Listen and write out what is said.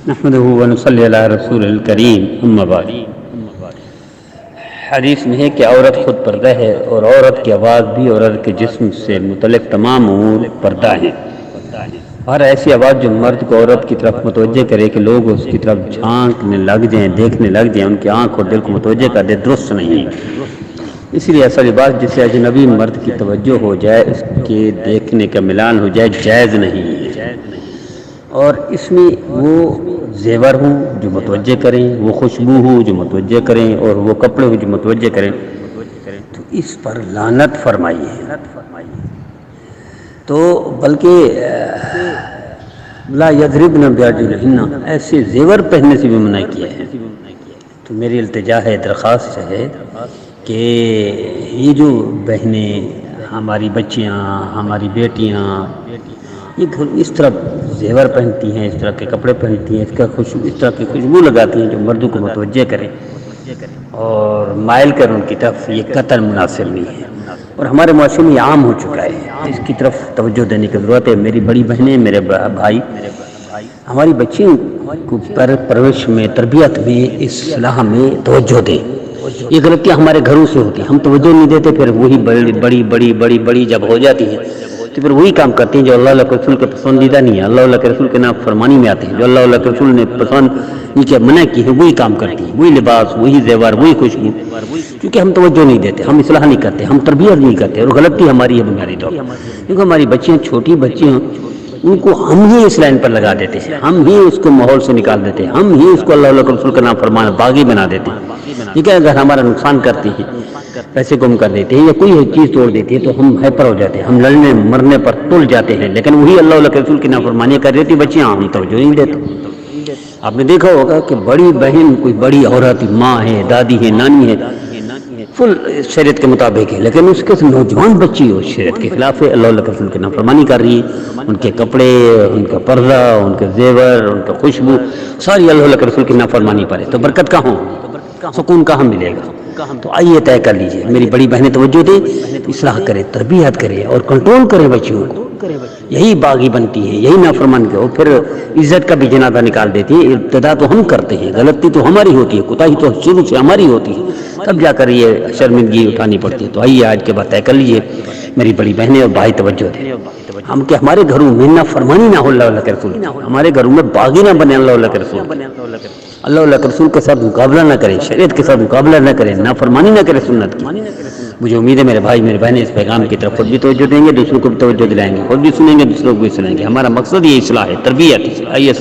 نحمدہ ونصلی علی رسول الکریم اما بعد۔ حدیث میں ہے کہ عورت خود پردہ ہے اور عورت کی آواز بھی عورت کے جسم سے متعلق تمام امور پردہ ہیں، اور ایسی آواز جو مرد کو عورت کی طرف متوجہ کرے کہ لوگ اس کی طرف جھانکنے لگ جائیں، دیکھنے لگ جائیں، ان کی آنکھ اور دل کو متوجہ کر دے، درست نہیں۔ اسی لیے ایسا لباس جس سے اجنبی مرد کی توجہ ہو جائے، اس کے دیکھنے کا ملان ہو جائے، جائز نہیں ہے۔ اور اس میں وہ زیور ہوں جو متوجہ کریں، وہ خوشبو ہو جو متوجہ کریں، اور وہ کپڑے ہو جو متوجہ کریں، تو اس پر لعنت فرمائی ہے۔ تو بلکہ لا یضربن بارجلہن، ایسے زیور پہننے سے بھی منع کیا ہے۔ تو میری التجا ہے، درخواست ہے کہ یہ جو بہنیں، ہماری بچیاں، ہماری بیٹیاں یہ اس طرح زیور پہنتی ہیں، اس طرح کے کپڑے پہنتی ہیں، اس طرح کی خوشبو لگاتی ہیں جو مردوں کو متوجہ کریں اور مائل کر ان کی طرف، یہ قطعاً مناسب نہیں ہے، اور ہمارے معاشرے میں یہ عام ہو چکا ہے۔ اس کی طرف توجہ دینے کی ضرورت ہے۔ میری بڑی بہنیں، میرے بھائی، ہماری بچیوں کو پرورش میں، تربیت میں، اصلاح میں توجہ دیں۔ یہ غلطیاں ہمارے گھروں سے ہوتی ہیں، ہم توجہ نہیں دیتے، پھر وہی بڑی جب ہو جاتی ہیں تو پھر وہی کام کرتے ہیں جو اللہ کے رسول کے پسندیدہ نہیں ہے، اللہ کے رسول کے نافرمانی میں آتے ہیں۔ جو اللہ کے رسول نے پسند نیچے منع کی ہے وہی کام کرتی ہیں، وہی لباس، وہی زیور، وہی خوشبو، کیونکہ ہم توجہ نہیں دیتے، ہم اصلاح نہیں کرتے، ہم تربیت نہیں کرتے، اور غلطی ہماری ہے بنیادی طور پر، کیونکہ ہماری بچیاں چھوٹی بچیاں، ان کو ہم ہی اس لائن پر لگا دیتے ہیں، ہم ہی اس کو ماحول سے نکال دیتے ہیں، ہم ہی اس کو اللہ کے رسول کا نام فرمان باغی بنا دیتے ہیں۔ ٹھیک ہے، اگر ہمارا نقصان کرتی ہے، پیسے گم کر دیتے ہیں یا کوئی چیز توڑ دیتی ہے تو ہم ہائپر ہو جاتے ہیں، ہم لڑنے مرنے پر تل جاتے ہیں، لیکن وہی اللہ کے رسول کی نافرمانی کر دیتی بچیاں، ہم توجہ نہیں دیتے۔ آپ نے دیکھا ہوگا کہ بڑی بہن کوئی بڑی عورت، ماں ہے، دادی ہے، نانی ہے، فل شریعت کے مطابق ہے، لیکن اس کے نوجوان بچی ہو شریعت کے خلاف ہے، اللہ کے رسول کی نافرمانی کر رہی ہے، ان کے کپڑے، ان کا پردہ، ان کے زیور، ان کا خوشبو، ساری اللہ کے رسول کی نافرمانی پر ہے، تو برکت کہاں ہو، سکون کہاں ملے گا؟ تو آئیے طے کر لیجئے، میری بڑی بہنیں توجہ دیں، اصلاح کرے، تربیت کرے اور کنٹرول کرے بچیوں کو، یہی باغی بنتی ہے، یہی نافرمان کے، اور پھر عزت کا بھی جنازہ نکال دیتی ہے۔ ابتدا تو ہم کرتے ہیں، غلطی تو ہماری ہوتی ہے، کوتاہی تو شروع سے ہماری ہوتی ہے، تب جا کر یہ شرمندگی اٹھانی پڑتی ہے۔ تو آئیے آج کے بعد طے کر لیجئے، میری بڑی بہنیں اور بھائی توجہ دیں، ہم کہ ہمارے گھروں میں نافرمانی نہ ہو اللہ کے رسول، ہمارے گھروں میں باغی نہ بنے اللہ کے رسول، اللہ کے رسول کے ساتھ مقابلہ نہ کریں، شریعت کے ساتھ مقابلہ نہ کریں، نافرمانی نہ کریں سنت کی۔ مجھے امید ہے میرے بھائی، میرے بہنیں اس پیغام کی طرف خود بھی توجہ دیں گے، دوسروں کو بھی توجہ دلائیں گے، خود بھی سنیں گے، دوسروں کو بھی سنیں گے۔ ہمارا مقصد یہ اصلاح ہے، تربیت ہے۔ آئیے